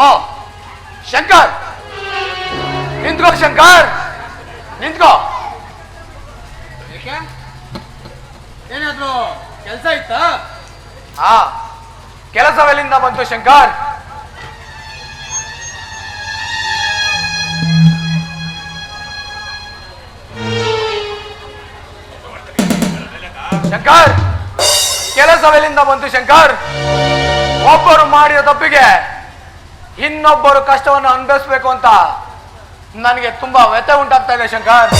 ಓ ಶಂಕರ್, ನಿಂತ್ಕೋ ಶಂಕರ್, ನಿಂತ್ಕೋ. ಏನಾದ್ರು ಕೆಲಸ ಇತ್ತಾ? ಹಾ, ಕೆಲಸವೆಲ್ಲಿಂದ ಬಂತು ಶಂಕರ್? ಶಂಕರ್, ಕೆಲಸವೆಲ್ಲಿಂದ ಬಂತು ಶಂಕರ್? ಒಬ್ಬರು ಮಾಡಿದ ತಪ್ಪಿಗೆ ಇನ್ನೊಬ್ಬರು ಕಷ್ಟವನ್ನು ಅನುಭವಿಸ್ಬೇಕು ಅಂತ ನನಗೆ ತುಂಬಾ ವ್ಯಥೆ ಉಂಟಾಗ್ತಾ ಇದೆ ಶಂಕರ್.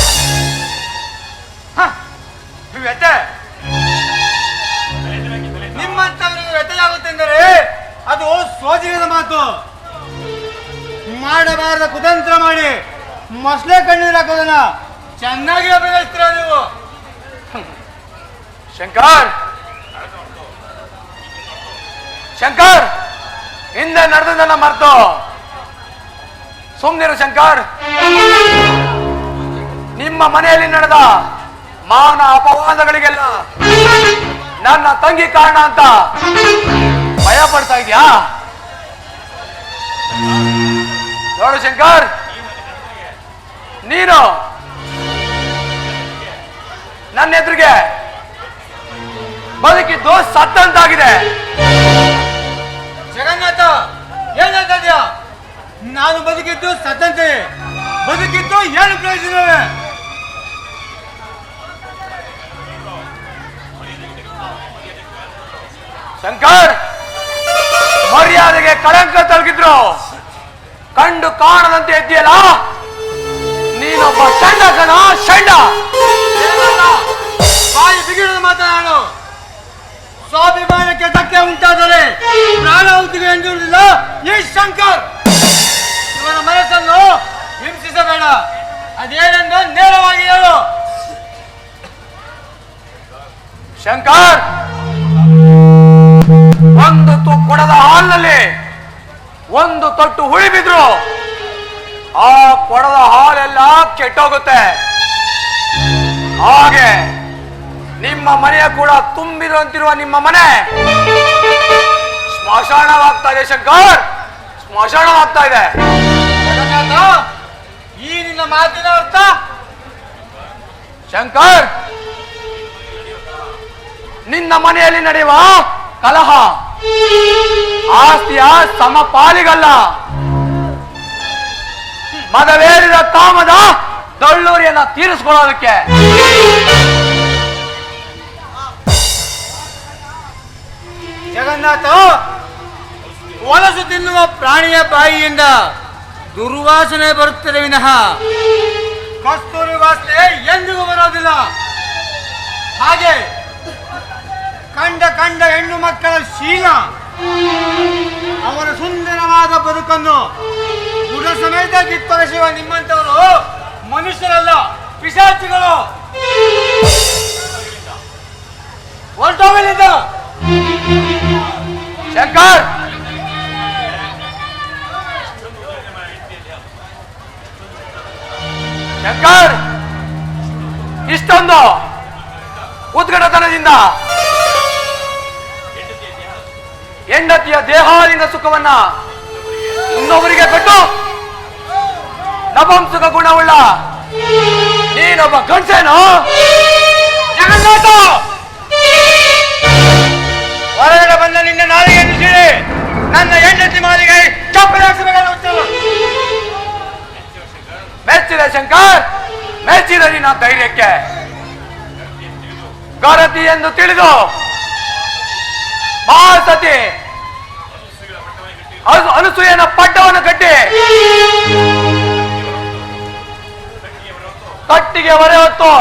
ವ್ಯಥೆ? ನಿಮ್ಮಂತವರಿಗೆ ವ್ಯಥೆಯಾಗುತ್ತೆಂದರೆ ಅದು ಸೋಜಿಗದ ಮಾತು. ಮಾಡಬಾರದ ಕುತಂತ್ರ ಮಾಡಿ ಮೊಸಳೆ ಕಣ್ಣೀರು ಹಾಕೋದನ್ನ ಚೆನ್ನಾಗಿ ಅಭಿನಯಿಸ್ತೀರ ನೀವು. ಶಂಕರ್, ಶಂಕರ್, ಹಿಂದೆ ನಡೆದದನ್ನ ಮರೆತು ಸುಮ್ಮನಿರು ಶಂಕರ್. ನಿಮ್ಮ ಮನೆಯಲ್ಲಿ ನಡೆದ ಮಾನ ಅಪವಾದಗಳಿಗೆಲ್ಲ ನನ್ನ ತಂಗಿ ಕಾರಣ ಅಂತ ಭಯ ಪಡ್ತಾ ಇದೆಯಾ? ನೋಡು ಶಂಕರ್, ನೀನು ನನ್ನ ಎದುರಿಗೆ ಬದುಕಿದ್ದು ಸತ್ತಂತಾಗಿದೆ. ಜಗನ್ನಾಥ, ಏನ್ ಹೇಳ್ತಾ ಇದೀಯಾ? ನಾನು ಬದುಕಿದ್ದು ಸತ್ತಂತೆ, ಬದುಕಿದ್ದು ಏನು ಪ್ರಯೋಜನವೇ? ಶಂಕರ್, ಮರ್ಯಾದೆಗೆ ಕಳಂಕ ತಲುಗಿದ್ರು ಕಂಡು ಕಾಣದಂತೆ ಇದ್ದೀಯಲ್ಲ, ನೀನೊಬ್ಬ ಷಂಡ ಕಣ, ಷಂಡ. ಬಾಯಿ ಬಿಗಿಡದ ಮಾತನಾಡು. ಸ್ವಾಭಿಮಾನಕ್ಕೆ ಧಕ್ಕೆ ಉಂಟಾದರೆ ಪ್ರಾಣಾಹುತಿಗೆ ಎಂದಿರುವುದಿಲ್ಲ ಈ ಶಂಕರ್. ಇವನ ಮನಸ್ಸನ್ನು ಹಿಂಸಿಸಬೇಡ. ಅದೇನೆಂದು ನೇರವಾಗಿ ಹೇಳು. ಶಂಕರ್, ಒಂದು ಕೊಡದ ಹಾಲಿನಲ್ಲಿ ಒಂದು ತೊಟ್ಟು ಹುಳಿ ಬಿದ್ರು ಆ ಕೊಡದ ಹಾಲೆಲ್ಲ ಕೆಟ್ಟೋಗುತ್ತೆ. ಹಾಗೆ ನಿಮ್ಮ ಮನೆಯ ಕೂಡ ತುಂಬಿದಂತಿರುವ ನಿಮ್ಮ ಮನೆ ಸ್ಮಶಾನವಾಗ್ತಾ ಇದೆ ಶಂಕರ್, ಸ್ಮಶಾನವಾಗ್ತಾ ಇದೆ. ಈ ನಿನ್ನ ಮಾತಿನ ಅರ್ಥ? ಶಂಕರ್, ನಿನ್ನ ಮನೆಯಲ್ಲಿ ನಡೆಯುವ ಕಲಹ ಆಸ್ತಿಯ ಸಮಪಾಲಿಗಲ್ಲ, ಮದವೇರಿದ ಕಾಮದ ದಳ್ಳೂರಿಯನ್ನ ತೀರಿಸ್ಕೊಳ್ಳೋದಕ್ಕೆ. ಜಗನ್ನಾಥ, ಹೊಲಸು ತಿನ್ನುವ ಪ್ರಾಣಿಯ ಬಾಯಿಯಿಂದ ದುರ್ವಾಸನೆ ಬರುತ್ತದೆ ವಿನಃ ಕಸ್ತೂರಿ ವಾಸನೆ ಎಂದಿಗೂ ಬರೋದಿಲ್ಲ. ಹಾಗೆ ಕಂಡ ಹೆಣ್ಣು ಮಕ್ಕಳ ಶೀಲ, ಅವರ ಸುಂದರವಾದ ಬದುಕನ್ನು ಗುಣ ಸಮೇತ ಕಿತ್ತೊರೆಸುವ ನಿಮ್ಮಂತವರು ಮನುಷ್ಯರಲ್ಲ, ಪಿಶಾಚಿಗಳು. ಹೊರಟೋಗಲಿದ್ದ ಶಂಕರ್, ಶಂಕರ್, ಇಷ್ಟೊಂದು ಉದ್ಘಟತನದಿಂದ ಹೆಂಡತಿಯ ದೇಹಾಲಿಂಗ ಸುಖವನ್ನ ಇನ್ನೊಬ್ಬರಿಗೆ ಕೊಟ್ಟು ನಪಂಸಕ ಗುಣವುಳ್ಳ ನೀನೊಬ್ಬ ಗಂಡಸೇನು? ಜಗನ್ನಾಥ, ಹೊರಗಡೆ ಬಂದ ನಿನ್ನ ನಾಲಿಗೆಯನ್ನು ಸೀಳಿ ನನ್ನ ಹೆಂಡತಿ ಮಾಲಿಗೆ ಚಪ್ಪಲಿ ಹಾಕಬೇಕಾದ. ಮೆಚ್ಚಿದ ಶಂಕರ್, ಮೆಚ್ಚಿದ ನಿನ್ನ ಧೈರ್ಯಕ್ಕೆ. ಗರತಿ ಎಂದು ತಿಳಿದು ಮಹಾಸತಿ ಅನಸೂಯನ ಪಟ್ಟವನ್ನು ಕಟ್ಟಿ ಕಟ್ಟಿಗೆ ಹೊರೆ ಹೊತ್ತು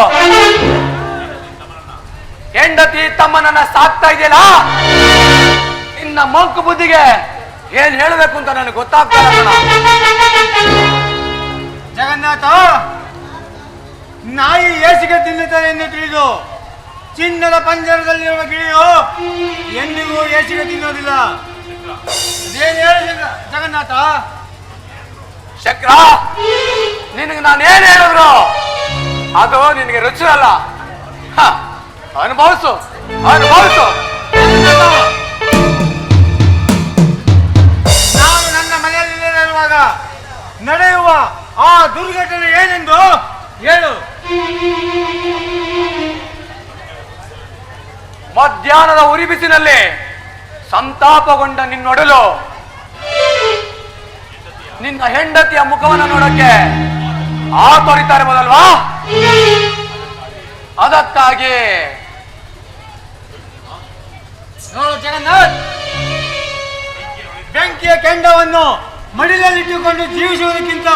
ಹೆಂಡತಿ ತಮ್ಮನನ್ನ ಸಾಕ್ತಾ ಇದೆಯಲ್ಲ, ನಿನ್ನ ಮಂಕು ಬುದ್ಧಿಗೆ ಏನ್ ಹೇಳಬೇಕು ಅಂತ ನನಗೆ ಗೊತ್ತಾಗ್ತಾ ಇಲ್ಲ. ಜಗನ್ನಾಥ, ನಾಯಿ ಏಸಿಗೆ ತಿನ್ನುತ್ತದೆ ಎಂದು ತಿಳಿದು ಚಿನ್ನದ ಪಂಜರದಲ್ಲಿರುವ ಗಿಳಿಯು ಎಂದಿಗೂ ಏಸಿಗೆ ತಿನ್ನೋದಿಲ್ಲ. ಅದೇನು ಹೇಳಿ ಜಗನ್ನಾಥ? ಶಂಕರ, ನಿನಗೆ ನಾನೇನು ಹೇಳಿದ್ರು ಅದು ನಿನಗೆ ರುಚಿ ಅಲ್ಲ. ಅನುಭವಿಸು, ಅನುಭವಿಸು. ನಾನು ನನ್ನ ಮನೆಯಲ್ಲಿ ನಡೆಯುವ ಆ ದುರ್ಘಟನೆ ಏನೆಂದು ಹೇಳು. ಮಧ್ಯಾಹ್ನದ ಉರಿಬಿಸಿನಲ್ಲಿ ಸಂತಾಪಗೊಂಡ ನಿನ್ನೊಡಲು ನಿನ್ನ ಹೆಂಡತಿಯ ಮುಖವನ್ನು ನೋಡಕ್ಕೆ ತೋರಿತಾರೆ ಮೊದಲ್ವಾ? ಅದಕ್ಕಾಗಿ ನೋಡು ಜಗನ್ನಾಥ್, ಬೆಂಕಿಯ ಕೆಂಡವನ್ನು ಮಡಿಲಲ್ಲಿಟ್ಟುಕೊಂಡು ಜೀವಿಸುವುದಕ್ಕಿಂತ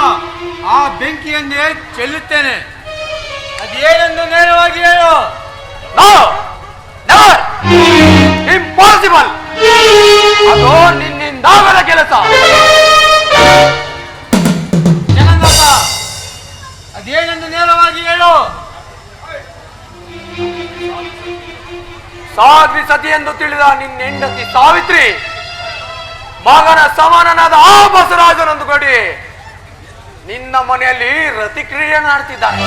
ಆ ಬೆಂಕಿಯನ್ನೇ ಚೆಲ್ಲುತ್ತೇನೆ. ಅದೇನೆಂದು ನೇರವಾಗಿ ಹೇಳು. ಇಂಪಾಸಿಬಲ್. ಅದು ನಿನ್ನಿಂದಾಗದ ಕೆಲಸ. ಜಗನ್ನಾಥ, ಅದೇನೆಂದು ನೇರವಾಗಿ ಹೇಳು. ಸಾಧ್ವಿ ಸತಿ ಎಂದು ತಿಳಿದ ನಿನ್ನ ಹೆಂಡತಿ ಸಾವಿತ್ರಿ ಮಗನ ಸಮಾನನಾದ ಆ ಬಸವರಾಜನೊಂದು ಕೊಡಿ ನಿನ್ನ ಮನೆಯಲ್ಲಿ ರತಿಕ್ರಿಯೆ ಮಾಡ್ತಿದ್ದಾನೆ.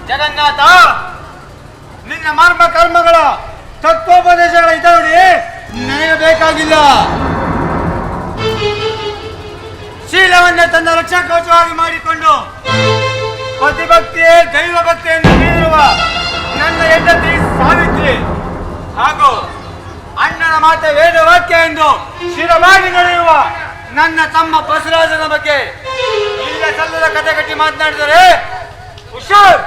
ಜಗನ್ನಾಥ, ನಿನ್ನ ಮರ್ಮ ಕರ್ಮಗಳ ತತ್ವೋಪದೇಶಗಳ ಇದ್ದಾವಡಿ ನನಗೆ ಬೇಕಾಗಿಲ್ಲ. ಶೀಲವನ್ನೇ ತನ್ನ ರಕ್ಷಾ ಕವಚವಾಗಿ ಮಾಡಿಕೊಂಡು ಪತಿಭಕ್ತಿಯೇ ದೈವ ಭಕ್ತಿಯನ್ನು ಮೀರುವ ನನ್ನ ಹೆಂಡತಿ ಸಾವಿತ್ರಿ ಹಾಗೂ ಅಣ್ಣನ ಮಾತೆ ವೇದ ವಾಕ್ಯ ಎಂದು ಶಿರವಾಗಿ ನಡೆಯುವ ನನ್ನ ತಮ್ಮ ಬಸವರಾಜನ ಬಗ್ಗೆ ಇಲ್ಲ ಸಲ್ಲದ ಕತೆ ಕಟ್ಟಿ ಮಾತನಾಡಿದರೆ ಹುಷಾರ್.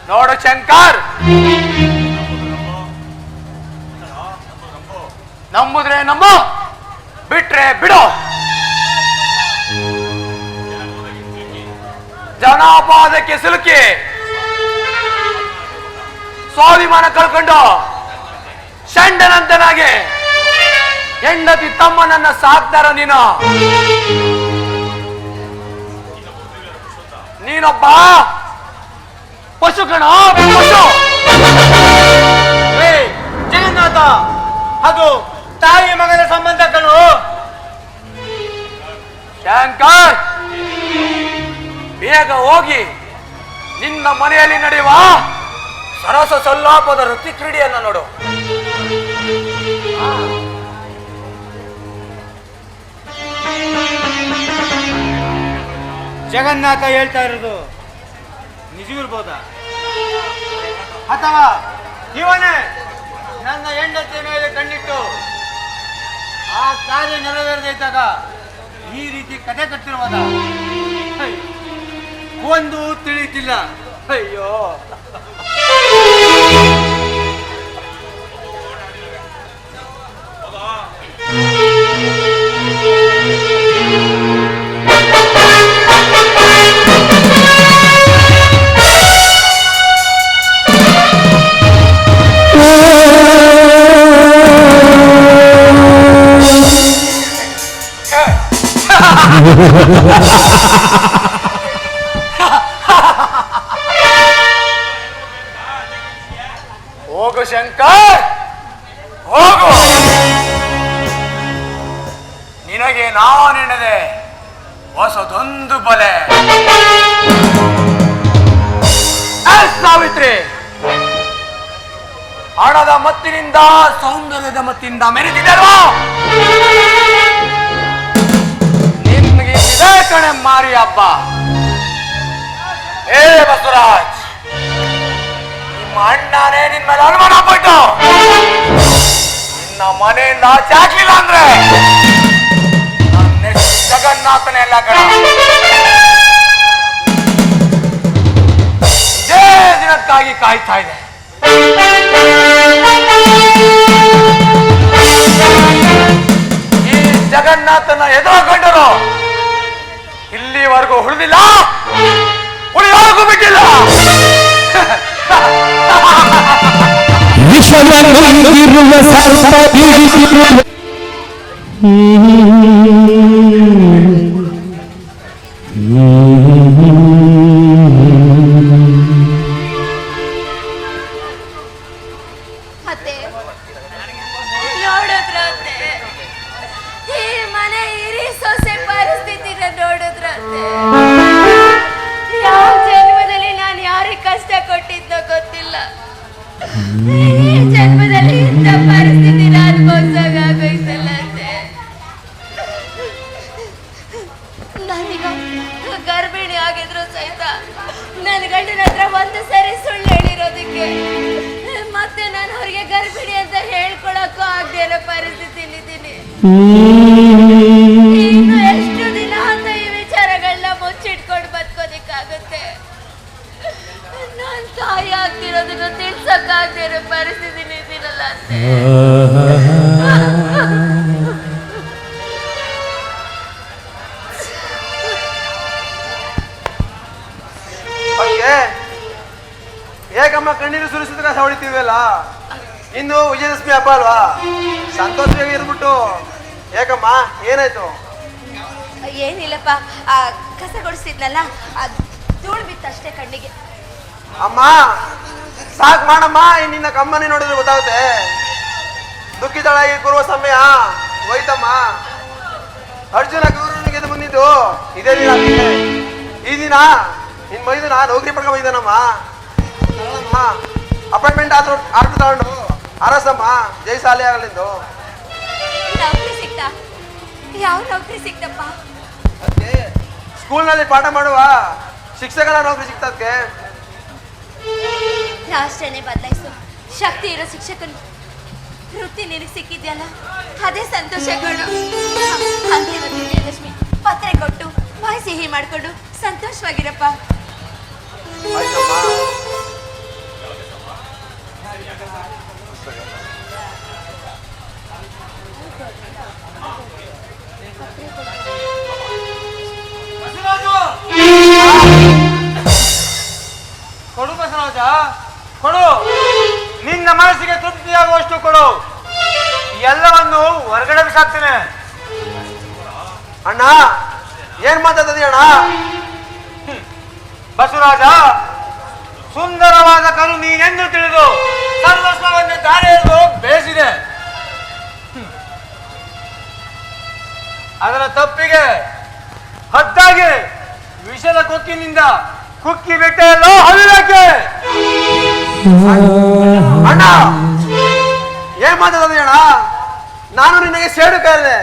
ನೋಡು ಶಂಕರ್, ನಂಬುದ್ರೆ ನಂಬು, ಬಿಟ್ರೆ ಬಿಡು. ಜನಾಪಾದಕ್ಕೆ ಸಿಲುಕಿ ಸ್ವಾಭಿಮಾನ ಕಳ್ಕೊಂಡು ಷಂಡನಂತನಾಗಿ ಹೆಂಡತಿ ತಮ್ಮನನ್ನ ಸಾಕ್ತಾರ ನೀನೊಬ್ಬ ಪಶು ಕಣ, ಪಶು. ಜಗನ್ನಾಥ, ಅದು ತಾಯಿ ಮಗನ ಸಂಬಂಧ ಕಣು. ಶಂಕರ್, ಬೇಗ ಹೋಗಿ ನಿನ್ನ ಮನೆಯಲ್ಲಿ ನಡೆಯುವ ಸರಸ ಸಲ್ಲಾಪದ ರತಿ ಕ್ರೀಡೆಯನ್ನ ನೋಡು. ಜಗನ್ನಾಥ ಹೇಳ್ತಾ ಇರೋದು ನಿಜವಿರ್ಬೋದಾ, ಅಥವಾ ಇವನೇ ನನ್ನ ಹೆಂಡತಿಯ ಮೇಲೆ ಕಣ್ಣಿಟ್ಟು ಆ ಕಾರ್ಯ ನೆರವೇರದೇ ಇದ್ದಾಗ ಈ ರೀತಿ ಕತೆ ಕಟ್ಟಿರುವುದ? ಒಂದು ತಿಳಿತಿಲ್ಲ. ಅಯ್ಯೋ, ಹೋಗು ಶಂಕರ್, ಹೋಗು. ನಿನಗೆ ನಾನೆಣದೆ ಹೊಸದೊಂದು ಬಲೆ. ಸಾವಿತ್ರಿ, ಹಣದ ಮತ್ತಿನಿಂದ ಸೌಂದರ್ಯದ ಮತ್ತಿಂದ ಮೆರೆದಿದೆಯಲ್ವಾ? ನಿನ್ಗೆ ಇದೇ ಕಣೆ ಮಾರಿ ಹಬ್ಬ. ಏ ಬಸವರಾಜ್, ನಿಮ್ಮ ಅಣ್ಣನೇ ನಿನ್ ಮೇಲೆ ಅನುಮಾನ ಆಗ್ಬಿಟ್ಟು ನಿನ್ನ ಮನೆಯಿಂದ ಆಚೆ ಹಾಕ್ಲಿಲ್ಲ ಅಂದ್ರೆ ನನ್ನ ಜಗನ್ನಾಥನೇ ಎಲ್ಲ ಕಣ. ಇದೇ ದಿನಕ್ಕಾಗಿ ಕಾಯ್ತಾ ಇದೆ. ಈ ಜಗನ್ನಾಥನ ಎದುರುಗೊಂಡರು ಇಲ್ಲಿವರೆಗೂ ಉಳಿದಿಲ್ಲ, ಉಳಿಯೋಗೂ ಬಿಟ್ಟಿಲ್ಲ. ವಿಶ್ವವಿರುವ ಸರ್ವ ಅತ್ತೆ, ನೋಡಿದ್ರತ್ತೆ ಈ ಮನೆ ಹಿರಿ ಸೊಸೆ ಪರಿಸ್ಥಿತಿನ ನೋಡಿದ್ರತ್ತೆ. ಯಾವ ಜನ್ಮದಲ್ಲಿ ನಾನು ಯಾರಿಗೆ ಕಷ್ಟ ಕೊಟ್ಟಿದ್ದೋ ಇನ್ನು ಎಷ್ಟು ದಿನ ಅಂತ ಈ ವಿಚಾರಗಳನ್ನ ಮುಚ್ಚಿಟ್ಕೊಂಡು ಬದುಕೋದಿಕ್ಕಾಗುತ್ತೆ? ನಾನ್ ತಾಯಿ ಆಗ್ತಿರೋದನ್ನ ತಿಳ್ಸಕ್ಕಾಗದೇ ಇರೋ ಪರಿಸ್ಥಿತಿಲಿ ಇದ್ದೀನಲ್ಲ ಅತ್ತೆ. ಏಕಮ್ಮ ಕಣ್ಣೀರು ಸುರಿಸಿದ್ರೆ ಹೊಡಿತೀವಲ್ಲ, ಇನ್ನು ವಿಜಯದಶಮಿ ಹಬ್ಬ ಅಲ್ವಾ, ಸಂತೋಷವಾಗಿ ಇರ್ಬಿಟ್ಟು. ಏಕಮ್ಮ ಏನಾಯ್ತು? ಏನಿಲ್ಲಪ್ಪ, ಆ ಕಸ ಗುಡಿಸಿದ್ನಲ್ಲ, ಧೂಳು ಬಿತ್ತಷ್ಟೇ ಕಣ್ಣಿಗೆ. ಅಮ್ಮ ಸಾಕ್ ಮಾಡಮ್ಮ, ನಿನ್ನ ಕಮ್ಮನಿ ನೋಡಿದ್ರೆ ಗೊತ್ತಾಗುತ್ತೆ. ದುಃಖಿತಳಾಗಿ ಕೂರುವ ಸಮಯ ಹೋಯ್ತಮ್ಮ. ಅರ್ಜುನ ಗೌರವನಿಗೆ ಬಂದಿದ್ದು ಇದೇ ದಿನ. ಈ ದಿನ ನಿನ್ ಮೈದುನ ನೌಕರಿ ಪಡ್ಕೊಂಡ್ ಬಂದಿದ್ದಾನಮ್ಮ. ಅಪಾಯಿಂಟ್ಮೆಂಟ್ ಆರ್ಡರ್ ತಗೊಂಡು ಅರಸಮ್ಮ ಜೈಸಾಲಿ ಆಗಲಿಂದು. ನೌಕರಿ ಸಿಕ್ತಾ? ಯಾವ ನೌಕರಿ ಸಿಕ್ತಪ್ಪ? ಸ್ಕೂಲ್ನಲ್ಲಿ ಪಾಠ ಮಾಡುವ ಶಿಕ್ಷಕನ ನೌಕರಿ ಸಿಕ್ತದಕ್ಕೆ. ರಾಷ್ಟ್ರನೇ ಬದಲಾಯಿಸು ಶಕ್ತಿ ಇರೋ ಶಿಕ್ಷಕನು ವೃತ್ತಿ ನಿನಗೆ ಸಿಕ್ಕಿದ್ಯಲ್ಲ, ಅದೇ ಸಂತೋಷಗಳು. ಅಂತಿಮ ವಿಜಯದಶಮಿ ಪತ್ರೆ ಕೊಟ್ಟು ಬಾಯಿ ಸಿಹಿ ಮಾಡ್ಕೊಂಡು ಸಂತೋಷವಾಗಿರಪ್ಪ. ಕೊಡು ಬಸವರಾಜ, ಕೊಡು. ನಿನ್ನ ಮನಸ್ಸಿಗೆ ತೃಪ್ತಿಯಾಗುವಷ್ಟು ಕೊಡು. ಎಲ್ಲವನ್ನು ಹೊರಗಡೆ ಬಿಸಾಕ್ತೇನೆ. ಅಣ್ಣ ಏನ್ ಮಾತಾಡ್ತದೆ ಅಣ್ಣ? ಬಸವರಾಜ, ಸುಂದರವಾದ ಕರು ನೀನೆಂದು ತಿಳಿದು ಸರ್ವಸ್ವವನ್ನು ದಾರಿ ಎಳೆದು ಬೇಸಿದೆ. ಅದರ ತಪ್ಪಿಗೆ ಹದ್ದಾಗಿ ವಿಷದ ಕೊಕ್ಕಿನಿಂದ ಕುಕ್ಕಿ ಬಿಟ್ಟೆಯಲ್ಲೋ ಹಳ್ಳಕ್ಕೆ. ಅಣ್ಣ ಏನ್ ಮಾತಾಡೋದು ಅಣ್ಣ? ನಾನು ನಿನಗೆ ಸೇಡು ಕಾರಿದೆ.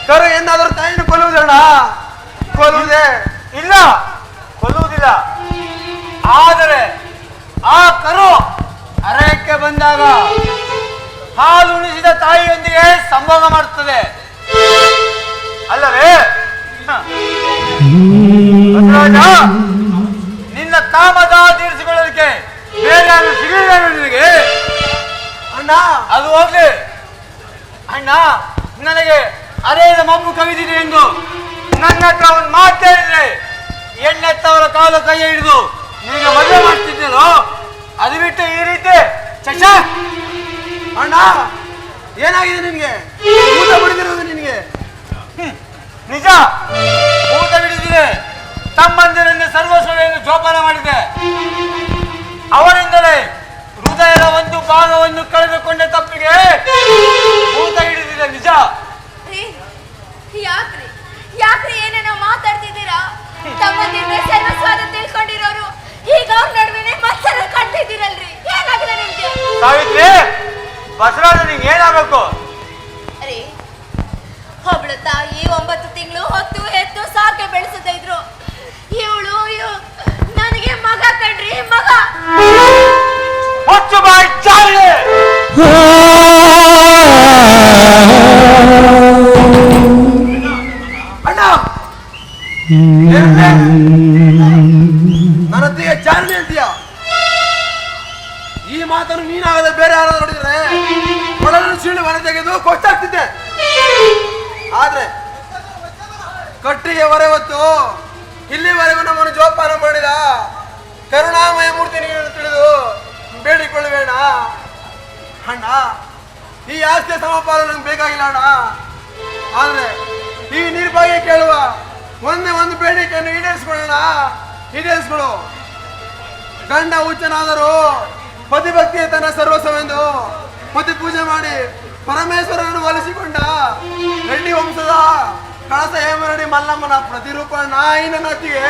ಕರು ಎಂದಾದರೂ ತಾಯಿನ ಕೊಲ್ಲುವುದಣ್ಣ? ಕೊಲ್ಲುವುದೇ ಇಲ್ಲ, ಕೊಲ್ಲುವುದಿಲ್ಲ. ಆದರೆ ಆ ಕರು ಅರಯಕ್ಕೆ ಬಂದಾಗ ಹಾಲು ಉಣಿಸಿದ ತಾಯಿಯೊಂದಿಗೆ ಸಂಭೋಗ ಮಾಡುತ್ತದೆ ಅಲ್ಲವೇ? ನಿನ್ನ ಕಾಮದ ತೀರಿಸಿಕೊಳ್ಳಲಿಕ್ಕೆ ಬೇರೆ ಯಾರು ಸಿಗಲಿಲ್ಲ ನಿನಗೆ? ಅಣ್ಣ ಅದು ಹೋಗ್ಲಿ. ಅಣ್ಣ ನನಗೆ ಅರೇದ ಮಬ್ಬು ಕವಿದಿದೆ ಎಂದು ನನ್ನ ಹತ್ರ ಒಂದು ಮಾತು ಹೇಳಿದ್ರೆ ಎಣ್ಣೆತ್ತವರ ಕಾಲು ಕೈ ಹಿಡಿದು ನಿನಗೆ ಮದುವೆ ಮಾಡ್ತಿದ್ದೆನೋ, ಅದು ಬಿಟ್ಟು ಈ ರೀತಿ ಚಶ. ಅಣ್ಣ ಏನಾಗಿದೆ ನಿನ್ಗೆ? ಊಟ ಬಿಡಿದಿರೋದು ನಿನಗೆ? ನಿಜ, ಊಟ ಬಿಡಿದಿದೆ. ತಮ್ಮಂದಿರನ್ನು ಸರ್ವಸ್ವವನ್ನು ಜೋಪಾನ ಮಾಡಿದೆ. ಅವರಿಂದಲೇ ಹೃದಯದ ಒಂದು ಭಾಗವನ್ನು ಕಳೆದುಕೊಂಡ ತಪ್ಪಿಗೆ ಊಟ ಹಿಡಿದಿದೆ. ನಿಜ. ಯಾಕ್ರಿ ಯಾಕ್ರಿ ಏನೇನೋ ಮಾತಾಡ್ತಿದ್ದೀರಾ? ತಮ್ಮಂದಿರ ಸರ್ವಸ್ವಾದ ತಿಳ್ಕೊಂಡಿರೋರು ಈಗ ಅವ್ರ ನಡುವೆ ಮತ್ಸರ ಕಂಡಿದ್ದೀರಲ್ರಿ, ಏನಾಗಿದೆ ನಿಮ್ಗೆ? ಸಾವಿತ್ರಿ, ಬಸವರಾಜ ನಿಂಗೆ ಏನಾಗಬೇಕು? ಅರೆ, ಒಬ್ಳು ತಾಯಿ 9 ತಿಂಗಳು ಹೊತ್ತು ಎತ್ತು ಸಾಕೆ ಬೆಳೆಸದೇ ಇದ್ರು. ಇವಳು ನನಗೆ ಮಗ ಕಣ್ರಿ, ಮಗ. ಹೊಚ್ಚು ಬಾಯಿ ಚಾಲೆ. ಅಣ್ಣ ನನ್ನ ಹತ್ತಿಗೆ ಚಾಲನೆ ಅಂತೀಯ? ಈ ಮಾತನ್ನು ನೀನಾಗದೆ ಬೇರೆ ಯಾರಾದ್ರೂ ನೋಡಿದ್ರೆ ಒಡಲು ಸೀಳು ಹೊರ ತೆಗೆದು ಕೊಟ್ಟಾಗ್ತಿದ್ದೆ. ಆದ್ರೆ ಕಟ್ಟಿಗೆ ಹೊರೆ ಹೊತ್ತು ಇಲ್ಲಿವರೆಗೂ ನಮ್ಮನ್ನು ಜೋಪಾನ ಮಾಡಿದ ಕರುಣಾಮಯ ಮೂರ್ತಿ ನೀನು ತಿಳಿದು ಬೇಡಿಕೊಳ್ಳಬೇಡ ಅಣ್ಣ. ಈ ಆಸ್ತಿಯ ಸಮಪಾಲು ನಮ್ಗೆ ಬೇಕಾಗಿಲ್ಲ ಅಣ್ಣ. ಆದ್ರೆ ಈ ನಿರ್ಭಾಗ್ಯ ಕೇಳುವ ಒಂದೇ ಒಂದು ಬೇಡಿಕೆಯನ್ನು ಈಡೇರಿಸ್ಕೊಳ್ಳೋಣ, ಈಡೇರಿಸ್ಕೊಳು. ಗಂಡ ಹುಚ್ಚನಾದರೂ ಪತಿಭಕ್ತಿಯ ತನ್ನ ಸರ್ವಸ್ವವೆಂದು ಪತಿ ಪೂಜೆ ಮಾಡಿ ಪರಮೇಶ್ವರನನ್ನು ಒಲಿಸಿಕೊಂಡ ರೆಡ್ಡಿ ವಂಶದ ಕಳಸ ಹೇಮರೆಡ್ಡಿ ಮಲ್ಲಮ್ಮನ ಪ್ರತಿರೂಪ ನಾಯಿ ನನ್ನ ಹೊತ್ತಿಗೆ.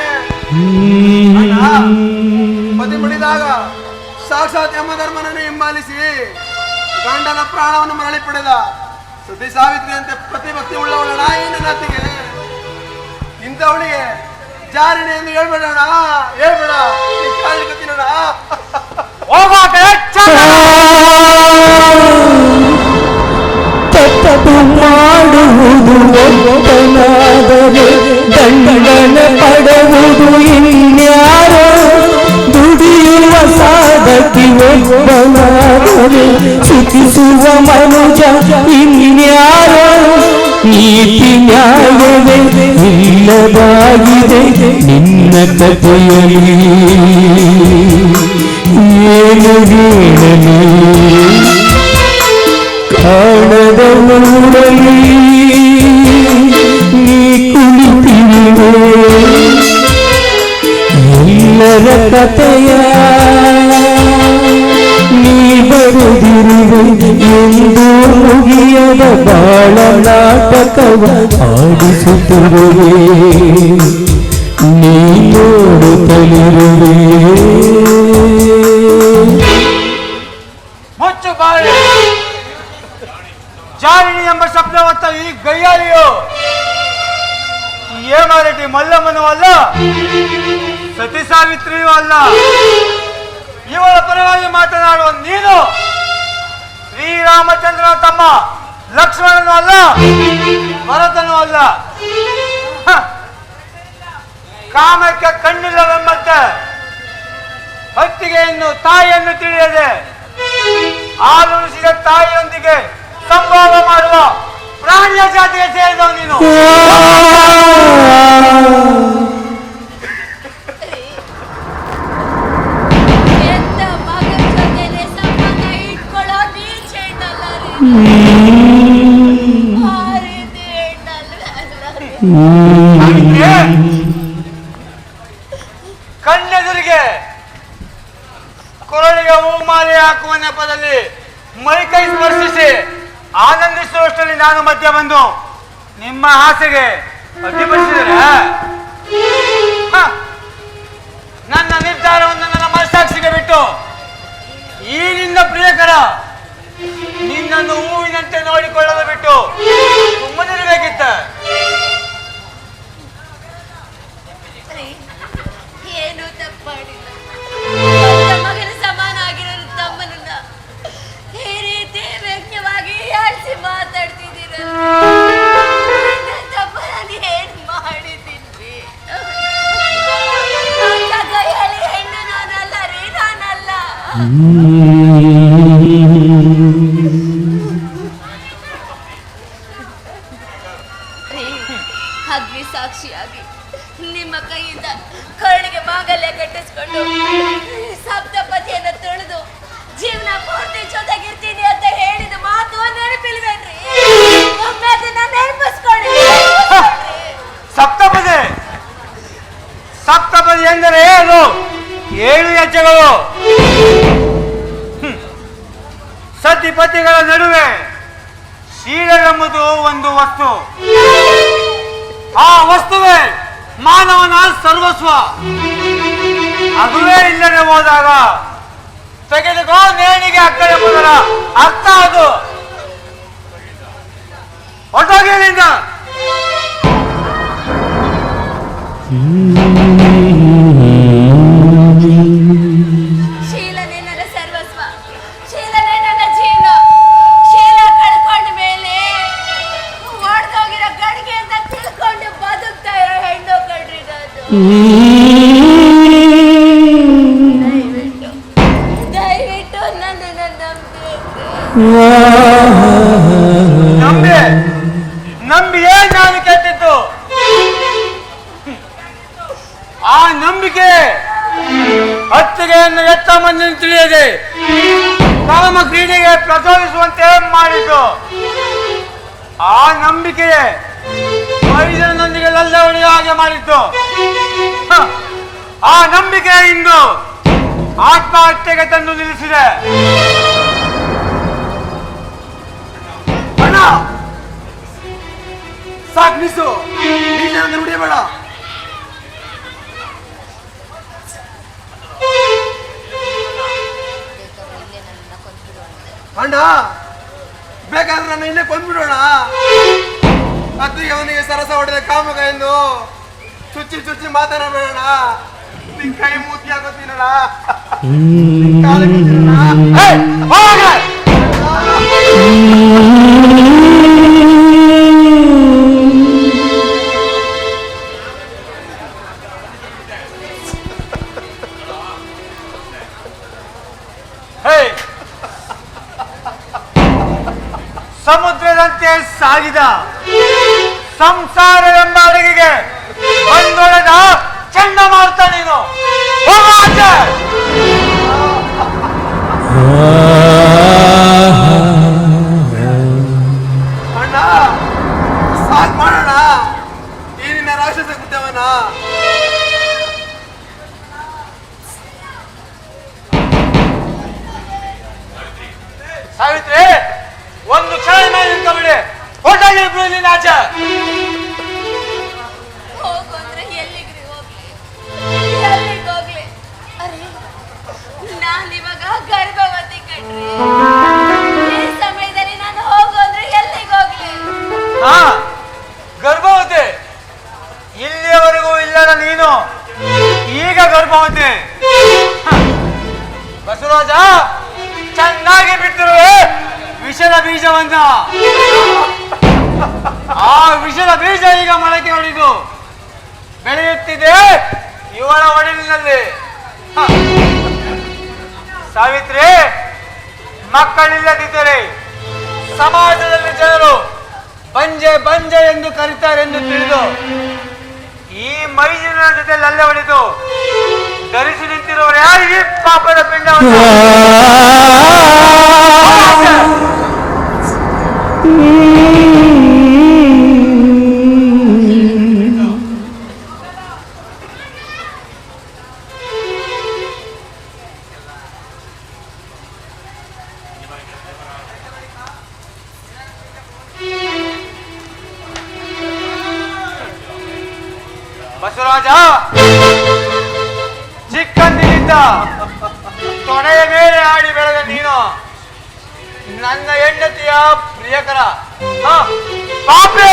ಪತಿ ಮಡಿದಾಗ ಸಾಕ್ಷಾತ್ ಯಮಧರ್ಮನನ್ನು ಹಿಂಬಾಲಿಸಿ ಗಂಡನ ಪ್ರಾಣವನ್ನು ಮರಳಿ ಪಡೆದ ಸತಿ ಸಾವಿತ್ರಿಯಂತೆ ಪ್ರತಿಭಕ್ತಿ ಉಳ್ಳವಳ ನಾಯಿ ನನ್ನ ಹೊತ್ತಿಗೆ. ಇಂಥವಳಿಗೆ ಜಾರಿಣಿ ಎಂದು ಹೇಳ್ಬೇಡಣ, ಹೇಳ್ಬೇಡ. ಕತ್ತಿನೋಣ ತಪ್ಪು ಗಂಡನ ಪಡೆಯುವುದು ಇನ್ಯಾರೋ ದುಡಿಯುವ ಸಾಧಕಿ ಒಬ್ಬನಾದರೆ ಸುಖಿಸುವ ಮನುಜ ಇನ್ಯಾರೋ ನೀತಿ ನ್ಯಾಯವೇ ಇಲ್ಲದಾಗಿದೆ ನಿನ್ನ ಕಥೆಯಲ್ಲಿ ಏನು ಹೇಳಲಿ ಕಾಣದ ಊರಲ್ಲಿ ನೀ ಕುಳಿತಿರುವೆ ಎಲ್ಲರ ಕಥೆಯ ನೀ ಬರೆದಿರುವೆ ಎಂದು ಮುಗಿಯದ ಬಾಳ ನಾಟಕವ ಆಡಿಸುತ್ತಿರುವೆ ನೀ ನೋಡುತ್ತಲಿರುವೆ ಮುಚ್ಚು ಬಾಳೆ ಜಾರಿಣಿ ಎಂಬ ಶಬ್ದವಂತ ಈ ಗಯ್ಯಾಳಿಯು ಏಮಾರೆಡ್ಡಿ ಮಲ್ಲಮ್ಮನೂ ಅಲ್ಲ ಸತಿ ಸಾವಿತ್ರಿಯೂ ಅಲ್ಲ. ಇವಳ ಪರವಾಗಿ ಮಾತನಾಡುವ ನೀನು ಶ್ರೀರಾಮಚಂದ್ರನ ತಮ್ಮ ಲಕ್ಷ್ಮಣನೂ ಅಲ್ಲ ಭರತನೂ ಅಲ್ಲ. ಕಾಮಕ್ಕೆ ಕಣ್ಣಿಲ್ಲವೆಂಬಂತೆ ಹೊತ್ತಿಗೆಯನ್ನು ತಾಯಿಯನ್ನು ತಿಳಿಯದೆ ಆಲೋಚಿಸಿದ ತಾಯಿಯೊಂದಿಗೆ ಸಂಭೋಗ ಮಾಡುವ ಪ್ರಾಣಿಯ ಜಾತಿಗೆ ಸೇರಿದವ ನೀನು. ಕಣ್ಣೆದುರಿಗೆ ಕೊರಳಿಗೆ ಹೂಮಾಲೆ ಹಾಕುವ ನೆಪದಲ್ಲಿ ಮೈಕೈ ಸ್ಪರ್ಶಿಸಿ ಆನಂದಿಸುವಷ್ಟರಲ್ಲಿ ನಾನು ಮಧ್ಯ ಬಂದು ನಿಮ್ಮ ಆಸೆಗೆ ಅಡ್ಡಿಪಡಿಸಿದರೆ ನನ್ನ ನಿರ್ಧಾರವನ್ನು ನನ್ನ ಮನಸ್ಸಾಕ್ಷಿಗೆ ಬಿಟ್ಟು ಈ ನಿನ್ನ ಪ್ರಿಯಕರ ನಿನ್ನನ್ನು ಹೂವಿನಂತೆ ನೋಡಿಕೊಳ್ಳಲು ಬಿಟ್ಟು ಸುಮ್ಮನಿರಬೇಕಿತ್ತ. ಏನು ತಪ್ಪಾಡಿಲ್ಲ. ಮಗನ ಸಮಾನ ಆಗಿರೋ ತಮ್ಮನನ್ನ ಈ ರೀತಿ ವ್ಯಂಗ್ಯವಾಗಿ ಆಡಿಸಿ ಮಾತಾಡ್ತಿದ್ದೀರ. ತಪ್ಪ ನಾನು ಏನ್ ಮಾಡಿದ್ದೀನಿ? ಹೇಳಿ ಹೆಣ್ಣು ನಾನಲ್ಲ ರೀ, ನಾನಲ್ಲ. ಅಗ್ನಿ ಸಾಕ್ಷಿಯಾಗಿ ನಿಮ್ಮ ಕೈಯಿಂದ ಕರ್ಣಿಗೆ ಮಾಂಗಲ್ಯ ಕಟ್ಟಿಸ್ಕೊಂಡು ಸಪ್ತಪತಿಯನ್ನು ತುಳಿದು ಜೀವನ ಪೂರ್ತಿ ಜೊತೆಗಿರ್ತೀನಿ ಅಂತ ಹೇಳಿದ ಮಾತು ನೆನಪಿಲ್ವೇನ್ರಿ? ಒಮ್ಮೆ ಅದನ್ನ ನೆನಪಿಸ್ಕೊಳ್ಳಿ. ಸಪ್ತಪದಿ ಸಪ್ತಪದಿ ಎಂದರೆ ಏನು? 7 ಹೆಜ್ಜೆಗಳು. ಸತಿಪತಿಗಳ ನಡುವೆ ಶೀಲವೆಂಬುದು ಒಂದು ವಸ್ತು. ಆ ವಸ್ತುವೇ ಮಾನವನ ಸರ್ವಸ್ವ. ಅದುವೇ ಇಲ್ಲದೆ ಹೋದಾಗ ತೆಗೆದುಕೋ ನೇಣಿಗೆ ಅಕ್ಕ ಎಂಬುದರ ಅರ್ಥ ಅದು. ಹೊರಟೋಗಿನಿಂದ ಶೀಲನೇ ನನ್ನ ಸರ್ವಸ್ವ, ಶೀಲನೇ ನನ್ನ ಜೀವನ. ಶೀಲ ಕಳ್ಕೊಂಡ ಮೇಲೆ ಒಡೆದೋಗಿರೋ ಗಡಿಗೆ ಅಂತ ತಿಳ್ಕೊಂಡು ಬದುಕ್ತಾ ಇರೋ ಹೆಣ್ಣು ಕಣ್ರಿ ನಾನು. ದಯವಿಟ್ಟು ನನ್ನನ್ನು ನಂಬಿಯೇ ನಾನು ಕೆಟ್ಟಿದ್ದು. ಆ ನಂಬಿಕೆ ಹತ್ತಿಗೆಯನ್ನು ಎತ್ತ ಮಂದಿನ ತಿಳಿಯದೆ ಕಾಮ ಕ್ರೀಡೆಗೆ ಪ್ರಚೋದಿಸುವಂತೆ ಮಾಡಿದ್ದು. ಆ ನಂಬಿಕೆಯೇ ವೈದ್ಯನೊಂದಿಗೆ ಲಲ್ಲೆ ಹಾಗೆ ಮಾಡಿದ್ದು. ಆ ನಂಬಿಕೆ ಇಂದು ಆತ್ಮಹತ್ಯೆಗೆ ತಂದು ನಿಲ್ಲಿಸಿದೆ. ಅಣ್ಣ ಸಾಕು ನಿಲ್ಸು, ನೀನು ನುಡಿಯಬೇಡ. ಅಣ್ಣ ಬೇಕಾದ್ರೆ ನನ್ನ ಇನ್ನೇ ಕೊಂದ್ಬಿಡೋಣ. ಅತ್ತಿಗೆ ಅವನಿಗೆ ಸರಸ ಹೊಡೆದ ಕಾಮಕ ಎಂದು ಚುಚ್ಚಿ ಚುಚ್ಚಿ ಮಾತಾಡಬೇಡ. ನಿನ್ ಕೈ ಮೂತಿ ಆಗೋತೀನಣ್ಣ. ಸಮುದ್ರದಂತೆ ಸಾಗಿದ ಸಂಸಾರವೆಂಬ ಅಡಗಿಗೆ ಬಂದೊಳೆದ ಚಂಡಮಾರುತ ನೀನು. ಹೋಗು ಆಚೆ. ಅಣ್ಣ ಸಾಕ್ ಮಾಡೋಣ ಈ ನಿನ್ನ ರಾಕ್ಷಸ ಕೃತ್ಯವನ್ನ. ಸಾವಿತ್ರಿ, ಒಂದು ಕ್ಷಣ ನಿಂತ್ಕೊಂಡ್ಬಿಡಿ. ಹೊರಟಾಗಿ ಇಬ್ರು ಇಲ್ಲಿಂದ ಆಚೆ. ಹೋಗು ಅಂದ್ರೆ ಎಲ್ಲಿಗ್ರಿ ಹೋಗ್ಲಿ, ಎಲ್ಲಿಗ್ ಹೋಗ್ಲಿ? ಅರೆ ನಾನಿವಾಗ ಗರ್ಭವತಿ ಕಣ್ರಿ. ಈ ಸಮಯದಲ್ಲಿ ನಾನು ಹೋಗು ಅಂದ್ರೆ ಎಲ್ಲಿಗ್ ಹೋಗ್ಲಿ? ಹಾ, ಗರ್ಭವತಿ. ಇಲ್ಲಿಯವರೆಗೂ ಇಲ್ಲದ ನೀನು ಈಗ ಗರ್ಭವತಿ. ಬಸವರಾಜ, ಚೆನ್ನಾಗಿ ಬಿಟ್ಟಿರುವೆ ವಿಷದ ಬೀಜವನ್ನ. ಆ ವಿಷದ ಬೀಜ ಈಗ ಮೊಳಕೆ ಹೊಡೆದು ಬೆಳೆಯುತ್ತಿದೆ ಇವಳ ಒಡಲಿನಲ್ಲಿ. ಸಾವಿತ್ರಿ, ಮಕ್ಕಳಿಲ್ಲದಿದ್ದರೆ ಸಮಾಜದಲ್ಲಿ ಜನರು ಬಂಜೆ ಬಂಜೆ ಎಂದು ಕರೀತಾರೆ ಎಂದು ತಿಳಿದು ಈ ಮೈಜಿನ ಜೊತೆ ಅಲ್ಲೇ ಹೊಡೆದು ಧರಿಸಿ ನಿಂತಿರುವವರು ಯಾರು ಈ ಪಾಪದ ಪಿಂಡವನ್ನು? ಬಸವರಾಜ, ಚಿಕ್ಕಂದಿನಿಂದ ತೊಡೆಯ ಮೇಲೆ ಆಡಿ ಬೆಳೆದ ನೀನು ನನ್ನ ಹೆಂಡತಿಯ ಪ್ರಿಯಕರ. ಪಾಪೆ,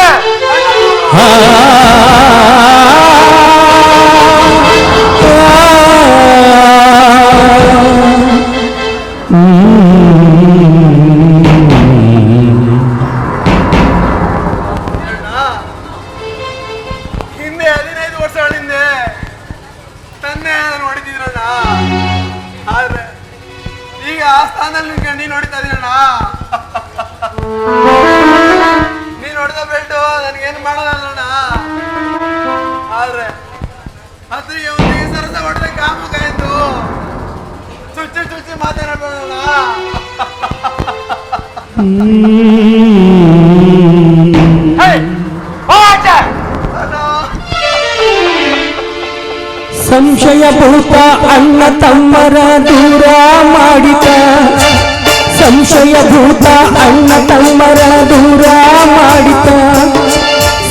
ಹಿಂದೆ 15 ವರ್ಷಗಳ ಹಿಂದೆ ತಂದೆ ನಾನು ಹೊಡಿತಿದ್ರಣ್ಣ. ಆದ್ರೆ ಈಗ ಆ ಸ್ಥಾನದಲ್ಲಿ ನಿಂತ್ಕೊಂಡು ನೀನು ಹೊಡಿತಾ ಇದೀರಣ್ಣ. ನೀನು ಹೊಡೆದ ಬೆಲ್ಟು ನನಗೇನು ಮಾಡೋದಲ್ಲಣ್ಣ. ಆದ್ರೆ ಅದ್ರಿಗೆ ಒಂದಿಗೆ ಸರಸ ಹೊಡೆದ ಕಾಮುಕ ಎಂದು ಚುಚ್ಚಿ ಚುಚ್ಚಿ ಮಾತನಾಡಬೇಡಣ್ಣ. ಸಂಶಯಭೂತ ಅಣ್ಣ ತಮ್ಮರ ದೂರ ಮಾಡಿತ. ಸಂಶಯಭೂತ ಅಣ್ಣ ತಮ್ಮರ ದೂರ ಮಾಡಿತ.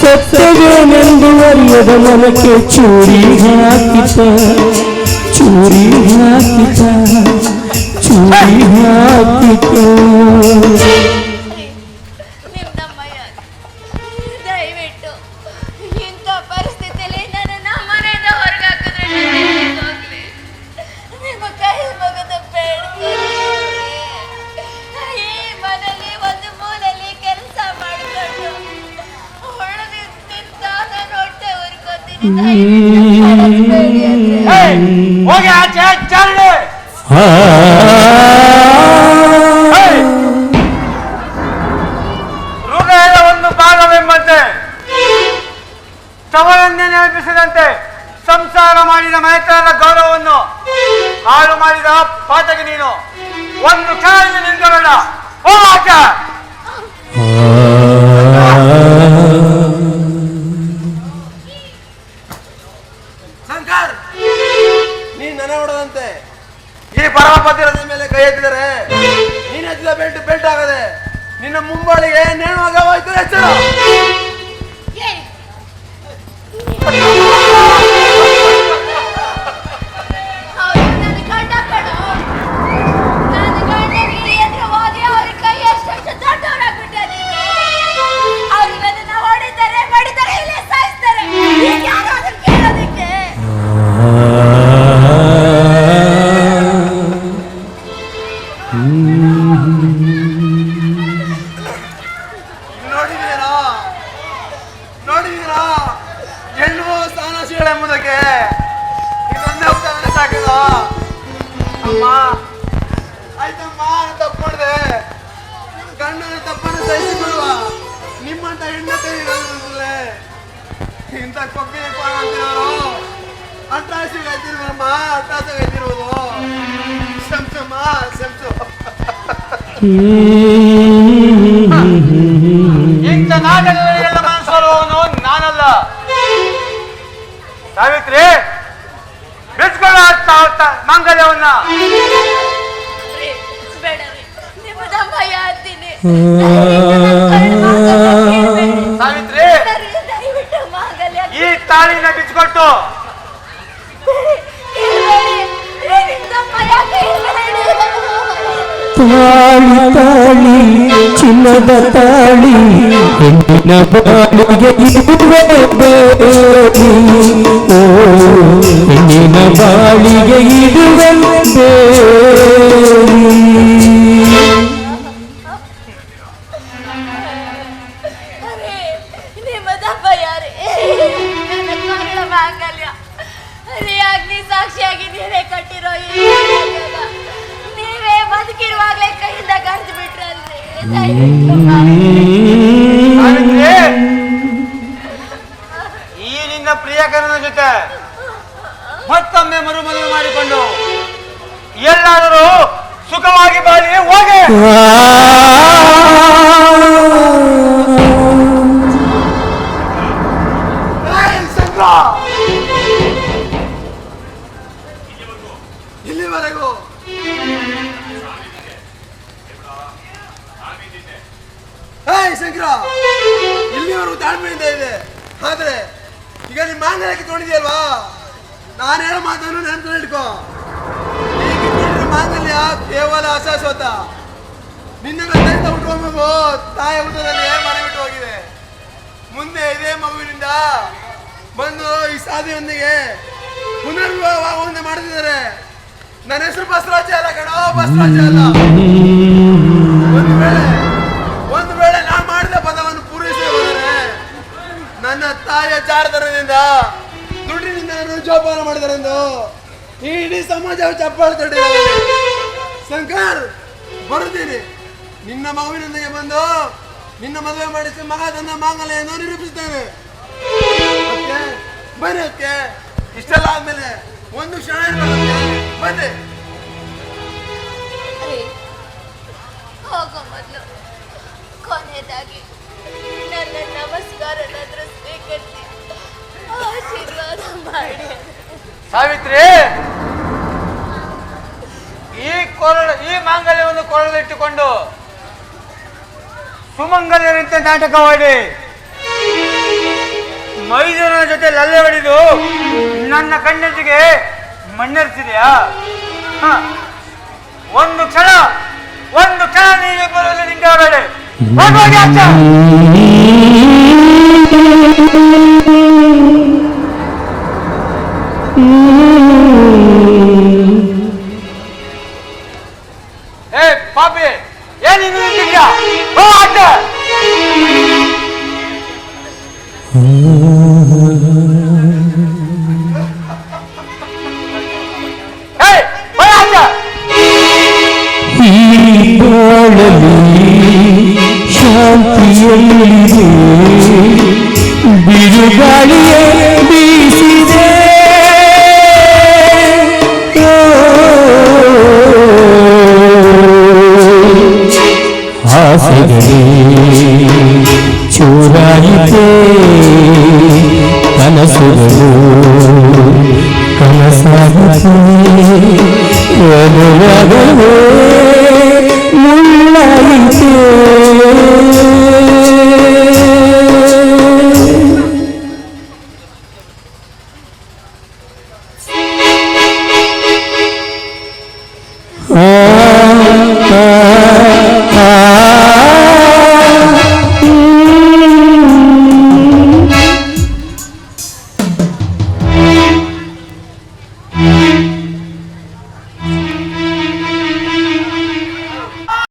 ಸತ್ಯವೇನೆಂದು ಅರಿಯದ ಮನಕ್ಕೆ ಚೂರಿ ಹಾಕಿತ. ಚೂರಿ ಹಾಕಿತ. ಚೂರಿ ಹಾಕಿತ. ನಿಮ್ದಮ್ಮಯ್ಯ, ದಯವಿಟ್ಟು ಇಂಥ ಪರಿಸ್ಥಿತಿಯಲ್ಲಿ ನನ್ನನ್ನ ಮನೆಯಿಂದ ಹೊರಗೆ ಹಾಕಿದ್ರೆ ನಾನು ಹೋಗ್ಲಿ. ನಿಮ್ಮ ಕೈ ಮಗದ ಬೇಡ್ಕೊಳ್ತೀನಿ. ಈ ಮನೆಯಲ್ಲಿ ಒಂದು ಮೂಲೆಯಲ್ಲಿ ಕೆಲಸ ಮಾಡಿಕೊಂಡು ಉಳಿದಿದ್ದ ನಾನು ಹೊಟ್ಟೆ ಉರ್ಕೋತೀನಿ. ದಯವಿಟ್ಟು ಹೋಗಿ ಆಚೆ ಚಾರಡೆ. ಹೃದಯದ ಒಂದು ಭಾಗವೆಂಬಂತೆ ತವರನ್ನೇ ನೆನಪಿಸಿದಂತೆ ಸಂಸಾರ ಮಾಡಿದ ಮನೆತನದ ಗೌರವವನ್ನು ಹಾಳು ಮಾಡಿದ ಪಾತಗೆ ನೀನು ಒಂದು ಕ್ಷಣದಲ್ಲಿ ನಿಂತಬೇಡ. ಹೋಗಾಕ. ಶಂಕರ್, ನೀನ್ ನೆನೆ ಹೊಡೆದಂತೆ ಈ ಪರಮಪತಿರದ ಮೇಲೆ ಕೈ ಎತ್ತಿದರೆ ನೀನ್ ಎತ್ತಿದ ಬೆಲ್ಟ್ ಬೆಲ್ಟ್ ಆಗದೆ ನಿನ್ನ ಮುಂಬಾಳಿಗೆ ನೇಣುವಾಗ ಹೋಯ್ತು. ಎಚ್ಚರ. ಹೌದು, ನನ್ನ ಗಂಡ ಕಣೋ. ನನ್ನ ಗಂಡನಿಗೆ ಎದುರವಾಗಿ ಅವ್ರ ಕೈ ಎಷ್ಟೆಷ್ಟು ದೊಡ್ಡವರಾಗ್ಬಿಟ್ಟೆ ನೀನು. ಅವ್ರು ನನ್ನನ್ನ ಹೊಡಿತಾರೆ, ಬಡಿತಾರೆ, ಇಲ್ಲೇ ಸಾಯಿಸ್ತಾರೆ. ಈಗ ಯಾರು ಅದನ್ನ ಕೇಳೋದಿಕ್ಕೆ? ನೋಡಿದೀರಾ ನೋಡಿದೀರಾ ಹೆಣ್ಣು ಹೆಣ್ಣತೆ ಇರೋದಿಲ್ಲ ಇಂಥ ಕೊಬ್ಬಿನ ಅಂತಿರೋರು ಅಟ್ಟಾಸಿಗೆ ಆಯ್ತಿರ್ಬಮ್ಮ ಅಟ್ಟಾಸಿಗೆ ಆಯ್ತಿರೋದು ಶಂಸಮ್ಮ ಶಂಸು ಇಂಥ ನಾಟಕಗಳಿಗೆಲ್ಲ ಮನಸ್ಸೋರುವವನು ನಾನಲ್ಲ. ಸಾವಿತ್ರಿ, ಬಿಚ್ಕೊಳ್ಳ ಮಾಂಗಲ್ಯವನ್ನ. ಬೇಡರಿ, ನಿಮ್ಮದಮ್ಮ ಯಾತೀನಿ. ಸಾವಿತ್ರಿ, ದಯವಿಟ್ಟು ಮಾಂಗಲ್ಯ ಈ ತಾಳಿನ ಬಿಚ್ಕೊಟ್ಟು ತಾಳಿ ತಾಳಿ ಚಿನ್ನದ ತಾಳಿ ಹೆಣ್ಣಿನ ಬಾಳಿಗೆ ಇಡುವೆ ಬೇಡಿ, ಓ ಹೆಣ್ಣಿನ ಬಾಳಿಗೆ ಇಡುವೆ ಬೇಡಿ. ನಿಮ್ಮದಪ್ಪ ಯಾರೇ ನನ್ನ ಮಾಂಗಲ್ಯ ಅಗ್ನಿ ಸಾಕ್ಷಿಯಾಗಿ ನೀವೇ ಕಟ್ಟಿರೋ ಈ ಮಾಂಗಲ್ಯನ ನೀವೇ ಬದುಕಿರುವಾಗಲೇ ಕೈಯಿಂದ ಕರೆದು ಬಿಟ್ರಲ್ರಿ. ಈ ನಿನ್ನ ಪ್ರಿಯಕರನ ಜೊತೆ ಮತ್ತೊಮ್ಮೆ ಮರುಮದುವೆ ಮಾಡಿಕೊಂಡು ಎಲ್ಲಾದರೂ ಸುಖವಾಗಿ ಬಾಳಿ ಹೋಗಿ. ಇಲ್ಲಿವರೆಗೂ ಶಂಕರ ಇಲ್ಲಿವರೆಗೂ ತಾಳ್ಮೆಯಿಂದ ಇದೆ. ಆದ್ರೆ ಈಗ ನಿಮ್ಮ ಮಾಂಗಲ್ಯಕ್ಕೆ ತೊಗೊಂಡಿದೆಯಲ್ವಾ, ನಾನು ಹೇಳೋ ಮಾತನ್ನು ನೆನಪು ಇಟ್ಕೋ. ಮಾಂಗಲ್ಯ ಕೇವಲ ಅಶಾಶ್ವತ. ನಿನ್ನ ಗಂಡ ಹುಟ್ಟುವ ಮಗು ತಾಯಿ ಊಟದಲ್ಲಿ ಮನೆ ಬಿಟ್ಟು ಹೋಗಿದೆ. ಮುಂದೆ ಇದೇ ಮಗುವಿನಿಂದ ಬಂದು ಈ ಸಾಧನೆಯೊಂದಿಗೆ ಪುನರ್ವಿವಾಹವನ್ನು ಮಾಡುತ್ತಿದ್ದಾರೆ. ನನ್ನ ಹೆಸರು ಬಸವರಾಜ ಅಲ್ಲ ಕಣೋ, ಬಸವರಾಜ ಅಲ್ಲ. ಒಂದು ವೇಳೆ ನಾ ಮಾಡಿದ ಪದವನ್ನು ಪೂರೈಸಿ ಹೋದರೆ ನನ್ನ ತಾಯಿಯ ಜಾರತನದಿಂದ ದುಡ್ಡಿನಿಂದ ನನ್ನ ಜೋಪಾನ ಮಾಡಿದರೆಂದು ಈ ಇಡೀ ಸಮಾಜ ಚಪ್ಪಾಳೆ ತಟ್ಟಿದ್ದಾರೆ. ಶಂಕರ್, ಬರುತ್ತೀನಿ. ನಿನ್ನ ಮಗುವಿನೊಂದಿಗೆ ಬಂದು ನಿನ್ನ ಮದುವೆ ಮಾಡಿಸಿ ಮಗ ತನ್ನ ಮಾಂಗಲ್ಯವನ್ನು ನಿರೂಪಿಸುತ್ತೇನೆ. ಬನ್ನಿ ಅದಕ್ಕೆ. ಇಷ್ಟೆಲ್ಲ ಆದ್ಮೇಲೆ ಒಂದು ಕ್ಷಣ ಬನ್ನಿ. ಹೋಗೋ ಮೊದಲು ಕೊನೆಯದಾಗಿ ನನ್ನ ನಮಸ್ಕಾರನಾದ್ರೂ ಸ್ವೀಕರಿಸಿ ಆಶೀರ್ವಾದ ಮಾಡಿ. ಸಾವಿತ್ರಿ, ಈ ಮಾಂಗಲ್ಯವನ್ನು ಕೊರಳಿಟ್ಟುಕೊಂಡು ಸುಮಂಗಲ್ಯರಂತೆ ನಾಟಕವಾಡಿ ಮೈದೂರಿನ ಜೊತೆ ಲಲ್ಲೆ ಹೊಡೆದು ನನ್ನ ಕಣ್ಣೆತ್ತಿಗೆ ಮಣ್ಣೆರ್ಸಿದೆಯಾ? ಒಂದು ಕ್ಷಣ ನೀನು ಬರಲು ನಿಂತಬೇಡ. ಏ ಪಾಪಿ, ಏನಿದು ನಿಂತಿದ್ಯಾ? ಶಾಂತಿಯಲ್ಲಿದೆ ಬಿರುಗಾಳಿಯೇ ಬೀಸಿದೆ, ಆಸೆಗಳೇ ಚೂರಾಯಿತೆ, ಕನಸುಗಳು ಕನಸಾಗುತ್ತೆ.